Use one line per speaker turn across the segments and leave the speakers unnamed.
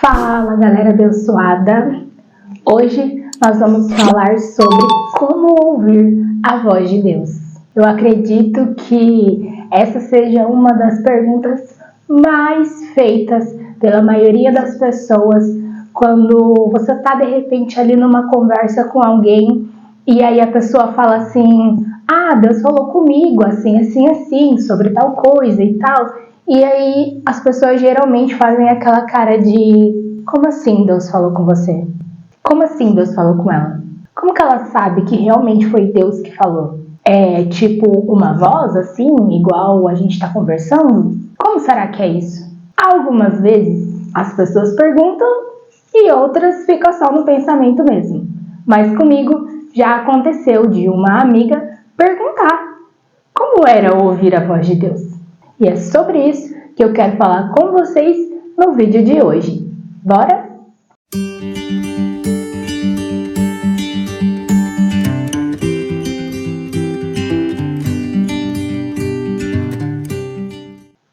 Fala, galera abençoada! Hoje nós vamos falar sobre como ouvir a voz de Deus. Eu acredito que essa seja uma das perguntas mais feitas pela maioria das pessoas quando você está de repente ali numa conversa com alguém e aí a pessoa fala assim: Deus falou comigo assim, sobre tal coisa e tal. E aí as pessoas geralmente fazem aquela cara de: como assim Deus falou com você? Como assim Deus falou com ela? Como que ela sabe que realmente foi Deus que falou? É tipo uma voz assim, igual a gente está conversando? Como será que é isso? Algumas vezes as pessoas perguntam e outras ficam só no pensamento mesmo. Mas comigo já aconteceu de uma amiga perguntar como era ouvir a voz de Deus. E é sobre isso que eu quero falar com vocês no vídeo de hoje. Bora?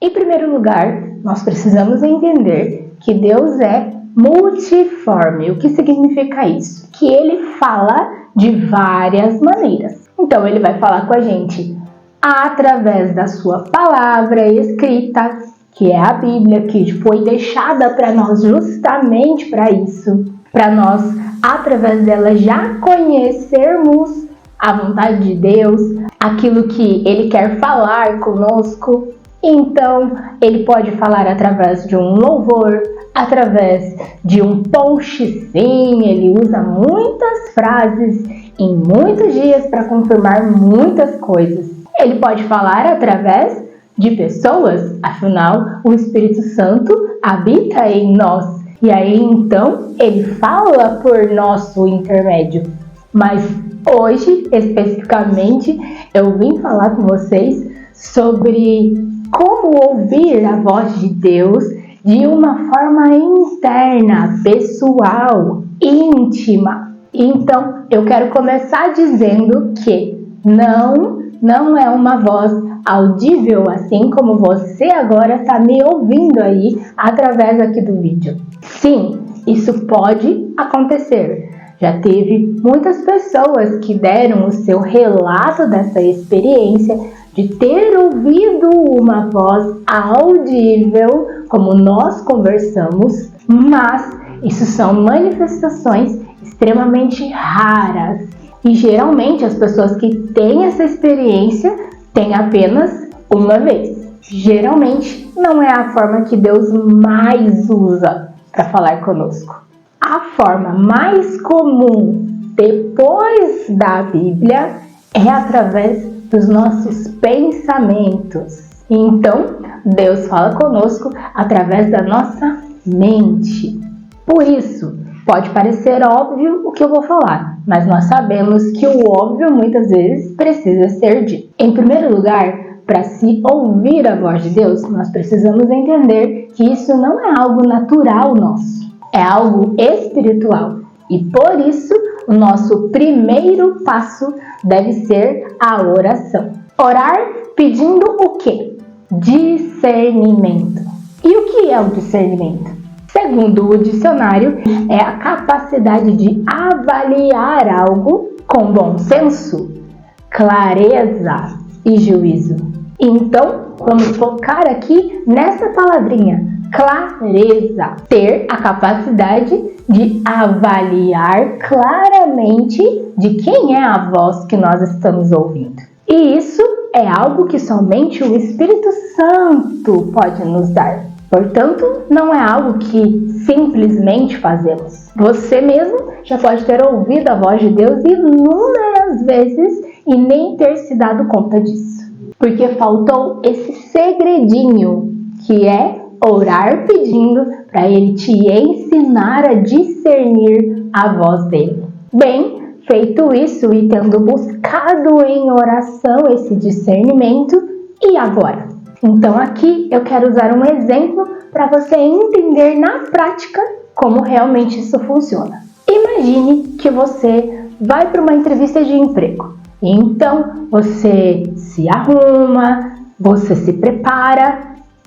Em primeiro lugar, nós precisamos entender que Deus é multiforme. O que significa isso? Que Ele fala de várias maneiras. Então, Ele vai falar com a gente através da sua palavra escrita, que é a Bíblia, que foi deixada para nós justamente para isso, para nós, através dela, já conhecermos a vontade de Deus, aquilo que Ele quer falar conosco. Então, Ele pode falar através de um louvor, através de um post, sim, Ele usa muitas frases em muitos dias para confirmar muitas coisas. Ele pode falar através de pessoas, afinal, o Espírito Santo habita em nós. E aí, então, Ele fala por nosso intermédio. Mas hoje, especificamente, eu vim falar com vocês sobre como ouvir a voz de Deus de uma forma interna, pessoal, íntima. Então, eu quero começar dizendo que não é uma voz audível, assim como você agora está me ouvindo aí através aqui do vídeo. Sim, isso pode acontecer. Já teve muitas pessoas que deram o seu relato dessa experiência de ter ouvido uma voz audível, como nós conversamos, mas isso são manifestações extremamente raras. E geralmente as pessoas que têm essa experiência têm apenas uma vez. Geralmente não é a forma que Deus mais usa para falar conosco. A forma mais comum depois da Bíblia é através dos nossos pensamentos. Então, Deus fala conosco através da nossa mente. Por isso, pode parecer óbvio o que eu vou falar, mas nós sabemos que o óbvio muitas vezes precisa ser dito. Em primeiro lugar, para se ouvir a voz de Deus, nós precisamos entender que isso não é algo natural nosso, é algo espiritual. E por isso, o nosso primeiro passo deve ser a oração. Orar pedindo o quê? Discernimento. E o que é o discernimento? Segundo o dicionário, é a capacidade de avaliar algo com bom senso, clareza e juízo. Então, vamos focar aqui nessa palavrinha, clareza. Ter a capacidade de avaliar claramente de quem é a voz que nós estamos ouvindo. E isso é algo que somente o Espírito Santo pode nos dar. Portanto, não é algo que simplesmente fazemos. Você mesmo já pode ter ouvido a voz de Deus inúmeras vezes e nem ter se dado conta disso. Porque faltou esse segredinho, que é orar pedindo para Ele te ensinar a discernir a voz dele. Bem, feito isso e tendo buscado em oração esse discernimento, e agora? Então aqui eu quero usar um exemplo para você entender na prática como realmente isso funciona. Imagine que você vai para uma entrevista de emprego. Então você se arruma, você se prepara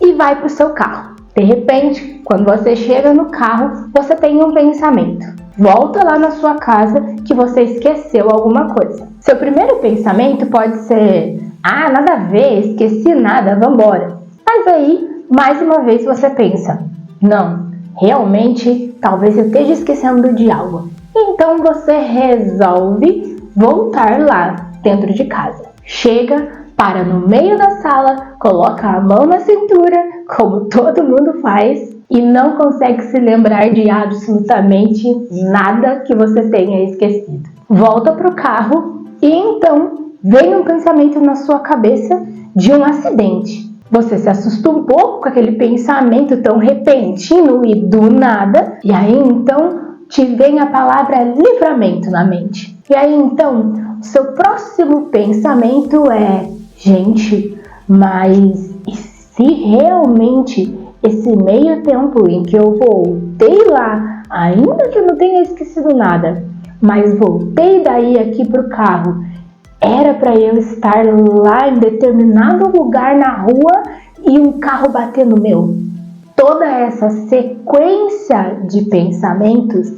e vai para o seu carro. De repente, quando você chega no carro, você tem um pensamento. Volta lá na sua casa que você esqueceu alguma coisa. Seu primeiro pensamento pode ser: ah, nada a ver, esqueci nada, vambora. Mas aí, mais uma vez você pensa: não, realmente, talvez eu esteja esquecendo de algo. Então você resolve voltar lá dentro de casa. Chega, para no meio da sala, coloca a mão na cintura, como todo mundo faz, e não consegue se lembrar de absolutamente nada que você tenha esquecido. Volta para o carro e então vem um pensamento na sua cabeça de um acidente. Você se assusta um pouco com aquele pensamento tão repentino e do nada, e aí então te vem a palavra livramento na mente. E aí então, o seu próximo pensamento é: gente, mas e se realmente esse meio tempo em que eu voltei lá, ainda que eu não tenha esquecido nada, mas voltei daí aqui pro carro, era para eu estar lá em determinado lugar na rua e um carro bater no meu? Toda essa sequência de pensamentos,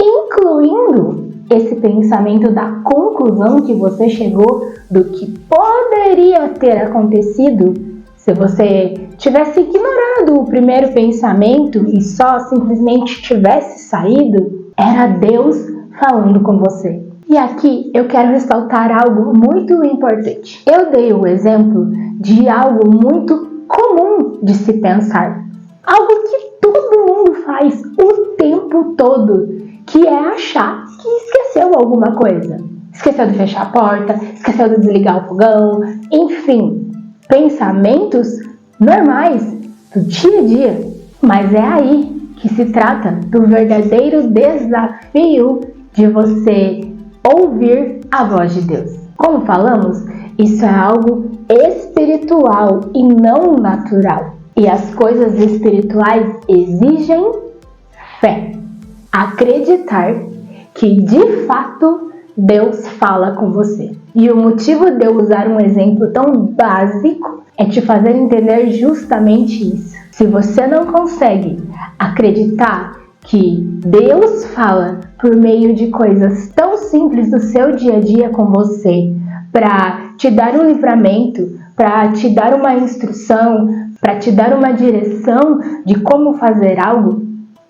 incluindo esse pensamento da conclusão que você chegou do que poderia ter acontecido se você tivesse ignorado o primeiro pensamento e só simplesmente tivesse saído, era Deus falando com você. E aqui eu quero ressaltar algo muito importante. Eu dei o exemplo de algo muito comum de se pensar. Algo que todo mundo faz o tempo todo, que é achar que esqueceu alguma coisa. Esqueceu de fechar a porta, esqueceu de desligar o fogão, enfim, pensamentos normais do dia a dia. Mas é aí que se trata do verdadeiro desafio de você ouvir a voz de Deus. Como falamos, isso é algo espiritual e não natural. E as coisas espirituais exigem fé. Acreditar que de fato Deus fala com você. E o motivo de eu usar um exemplo tão básico é te fazer entender justamente isso. Se você não consegue acreditar que Deus fala por meio de coisas tão simples do seu dia a dia com você, para te dar um livramento, para te dar uma instrução, para te dar uma direção de como fazer algo,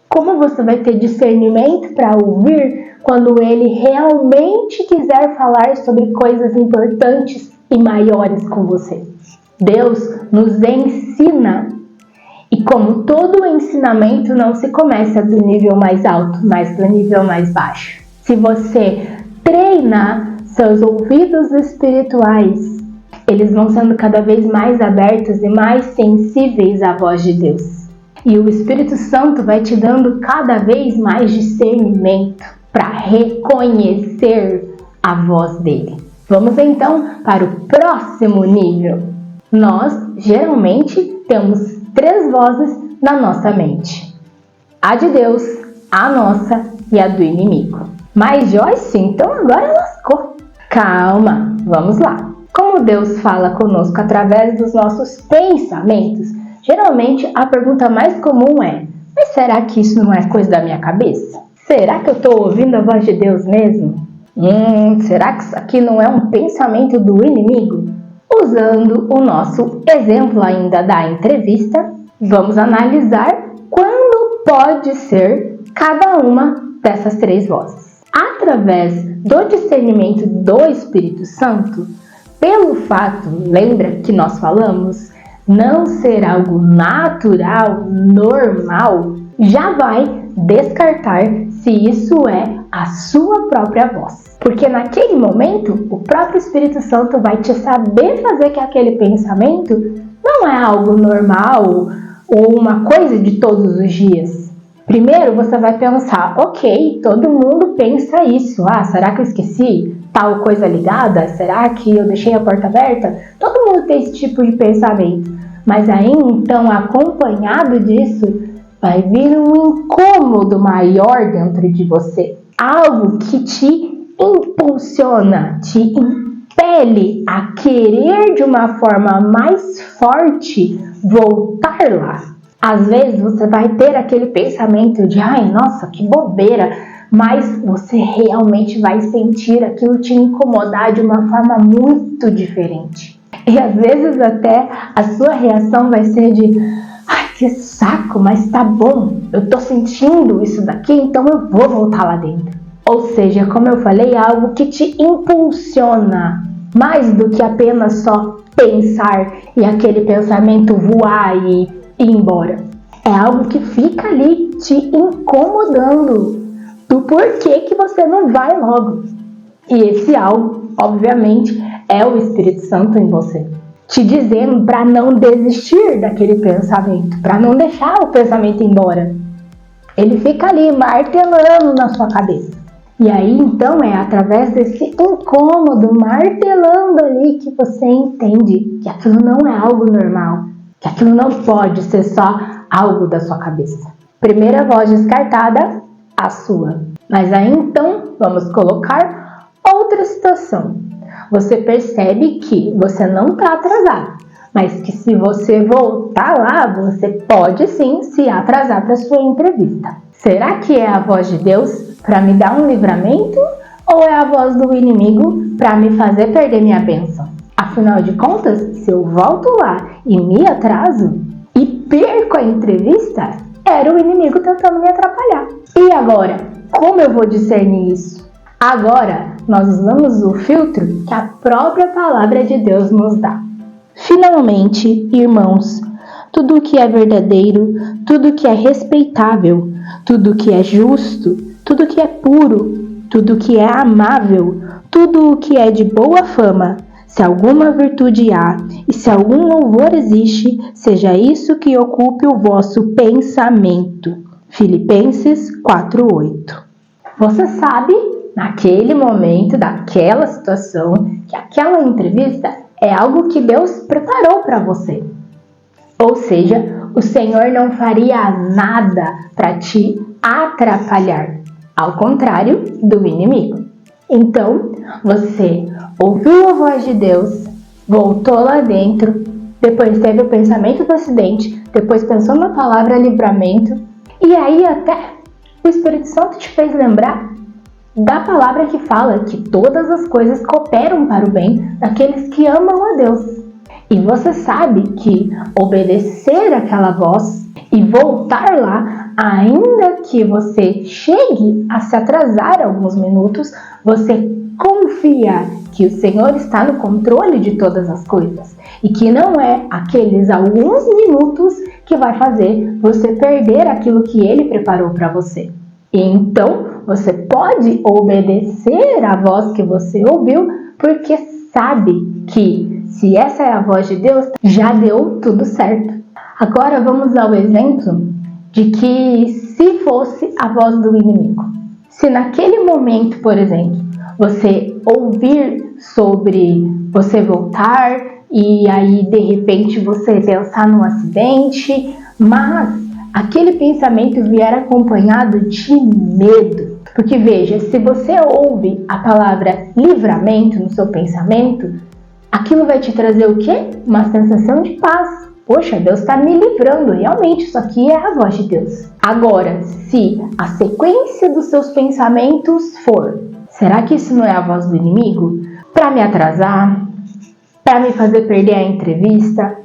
como você vai ter discernimento para ouvir quando Ele realmente quiser falar sobre coisas importantes e maiores com você? Deus nos ensina. E como todo ensinamento não se começa do nível mais alto, mas do nível mais baixo. Se você treinar seus ouvidos espirituais, eles vão sendo cada vez mais abertos e mais sensíveis à voz de Deus. E o Espírito Santo vai te dando cada vez mais discernimento para reconhecer a voz dele. Vamos então para o próximo nível. Nós geralmente temos 3 vozes na nossa mente: a de Deus, a nossa e a do inimigo. Mas Joyce, então agora lascou. Calma, vamos lá. Como Deus fala conosco através dos nossos pensamentos, geralmente a pergunta mais comum é: mas será que isso não é coisa da minha cabeça? Será que eu estou ouvindo a voz de Deus mesmo? Será que isso aqui não é um pensamento do inimigo? Usando o nosso exemplo ainda da entrevista, vamos analisar quando pode ser cada uma dessas 3 vozes. Através do discernimento do Espírito Santo, pelo fato, lembra que nós falamos, não ser algo natural, normal, já vai descartar se isso é a sua própria voz. Porque naquele momento, o próprio Espírito Santo vai te saber fazer que aquele pensamento não é algo normal ou uma coisa de todos os dias. Primeiro você vai pensar: ok, todo mundo pensa isso. Será que eu esqueci tal coisa ligada? Será que eu deixei a porta aberta? Todo mundo tem esse tipo de pensamento. Mas aí então, acompanhado disso, vai vir um incômodo maior dentro de você. Algo que te impulsiona, te impele a querer de uma forma mais forte voltar lá. Às vezes você vai ter aquele pensamento de, ai, nossa, que bobeira, mas você realmente vai sentir aquilo te incomodar de uma forma muito diferente. E às vezes até a sua reação vai ser de, ai, que saco, mas tá bom, eu tô sentindo isso daqui, então eu vou voltar lá dentro. Ou seja, como eu falei, é algo que te impulsiona, mais do que apenas só pensar e aquele pensamento voar e ir embora. É algo que fica ali te incomodando do porquê que você não vai logo. E esse algo, obviamente, é o Espírito Santo em você, te dizendo para não desistir daquele pensamento, para não deixar o pensamento ir embora. Ele fica ali martelando na sua cabeça. E aí, então, é através desse incômodo, martelando ali, que você entende que aquilo não é algo normal, que aquilo não pode ser só algo da sua cabeça. Primeira voz descartada, a sua. Mas aí, então, vamos colocar outra situação. Você percebe que você não está atrasado, mas que se você voltar lá, você pode sim se atrasar para sua entrevista. Será que é a voz de Deus para me dar um livramento ou é a voz do inimigo para me fazer perder minha bênção? Afinal de contas, se eu volto lá e me atraso e perco a entrevista, era o inimigo tentando me atrapalhar. E agora, como eu vou discernir isso? Agora, nós usamos o filtro que a própria palavra de Deus nos dá. Finalmente, irmãos, tudo o que é verdadeiro, tudo o que é respeitável, tudo o que é justo, tudo o que é puro, tudo o que é amável, tudo o que é de boa fama, se alguma virtude há e se algum louvor existe, seja isso que ocupe o vosso pensamento. Filipenses 4:8. Você sabe, naquele momento, daquela situação, que aquela entrevista é algo que Deus preparou para você. Ou seja, o Senhor não faria nada para te atrapalhar, ao contrário do inimigo. Então, você ouviu a voz de Deus, voltou lá dentro, depois teve o pensamento do acidente, depois pensou na palavra livramento, e aí até o Espírito Santo te fez lembrar da palavra que fala que todas as coisas cooperam para o bem daqueles que amam a Deus. E você sabe que obedecer aquela voz e voltar lá, ainda que você chegue a se atrasar alguns minutos, você confia que o Senhor está no controle de todas as coisas e que não é aqueles alguns minutos que vai fazer você perder aquilo que Ele preparou para você. E então você pode obedecer à voz que você ouviu, porque sabe que se essa é a voz de Deus, já deu tudo certo. Agora vamos ao exemplo de que se fosse a voz do inimigo. Se naquele momento, por exemplo, você ouvir sobre você voltar e aí de repente você pensar num acidente, mas aquele pensamento vier acompanhado de medo. Porque veja, se você ouve a palavra livramento no seu pensamento, aquilo vai te trazer o quê? Uma sensação de paz. Poxa, Deus está me livrando, realmente isso aqui é a voz de Deus. Agora, se a sequência dos seus pensamentos for, será que isso não é a voz do inimigo? Para me atrasar, para me fazer perder a entrevista,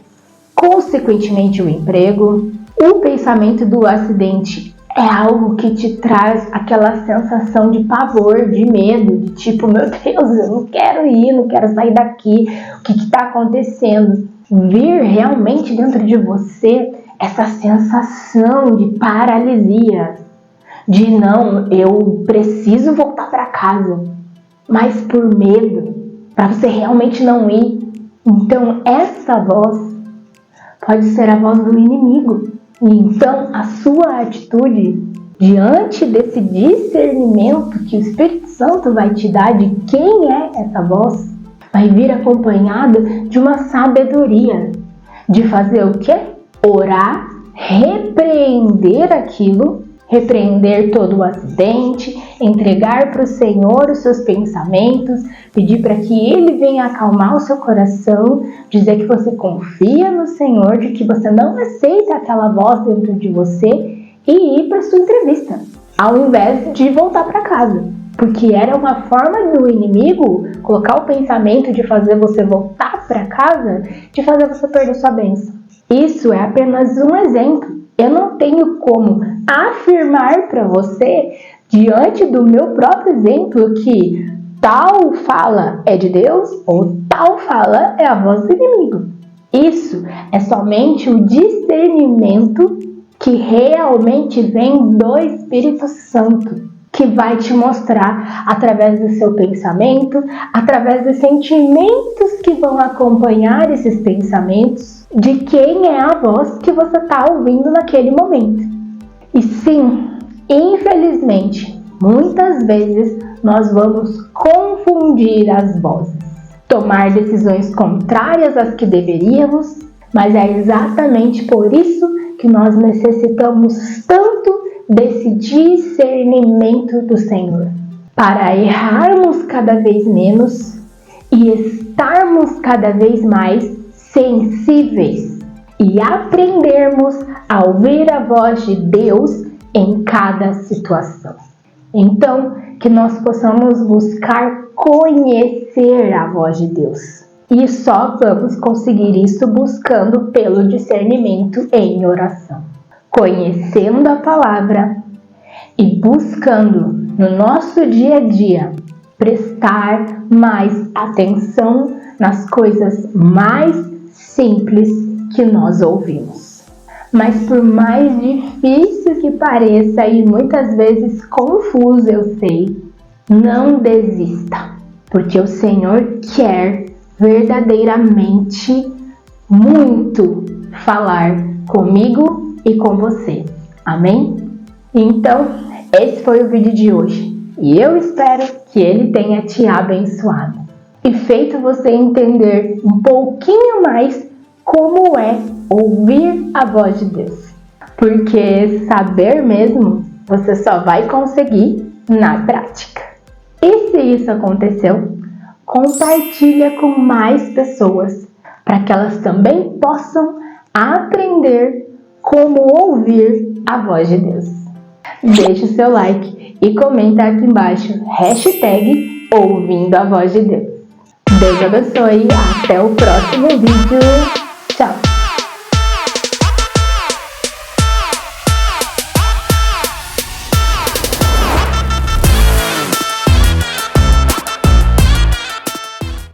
consequentemente o emprego. O pensamento do acidente é algo que te traz aquela sensação de pavor, de medo, de tipo, meu Deus, eu não quero ir, não quero sair daqui, o que está acontecendo? Vir realmente dentro de você essa sensação de paralisia, de não, eu preciso voltar para casa, mas por medo, para você realmente não ir. Então essa voz pode ser a voz do inimigo. E então a sua atitude diante desse discernimento que o Espírito Santo vai te dar de quem é essa voz, vai vir acompanhada de uma sabedoria, de fazer o quê? Orar, repreender aquilo, repreender todo o acidente, entregar para o Senhor os seus pensamentos, pedir para que Ele venha acalmar o seu coração, dizer que você confia no Senhor, de que você não aceita aquela voz dentro de você e ir para sua entrevista, ao invés de voltar para casa. Porque era uma forma do inimigo colocar o pensamento de fazer você voltar para casa, de fazer você perder sua bênção. Isso é apenas um exemplo. Eu não tenho como afirmar para você, diante do meu próprio exemplo, que tal fala é de Deus ou tal fala é a voz do inimigo. Isso é somente o discernimento que realmente vem do Espírito Santo, que vai te mostrar através do seu pensamento, através dos sentimentos que vão acompanhar esses pensamentos, de quem é a voz que você está ouvindo naquele momento. E sim, infelizmente, muitas vezes nós vamos confundir as vozes, tomar decisões contrárias às que deveríamos, mas é exatamente por isso que nós necessitamos tanto desse discernimento do Senhor, para errarmos cada vez menos e estarmos cada vez mais sensíveis e aprendermos a ouvir a voz de Deus em cada situação. Então, que nós possamos buscar conhecer a voz de Deus. E só vamos conseguir isso buscando pelo discernimento em oração. Conhecendo a palavra e buscando no nosso dia a dia prestar mais atenção nas coisas mais simples que nós ouvimos. Mas por mais difícil que pareça e muitas vezes confuso eu sei, não desista, porque o Senhor quer verdadeiramente muito falar comigo e com você. Amém? Então, esse foi o vídeo de hoje e eu espero que ele tenha te abençoado e feito você entender um pouquinho mais como é ouvir a voz de Deus. Porque saber mesmo, você só vai conseguir na prática. E se isso aconteceu, compartilha com mais pessoas, para que elas também possam aprender como ouvir a voz de Deus. Deixe o seu like e comenta aqui embaixo, #ouvindo a voz de Deus. Deus abençoe, até o próximo vídeo.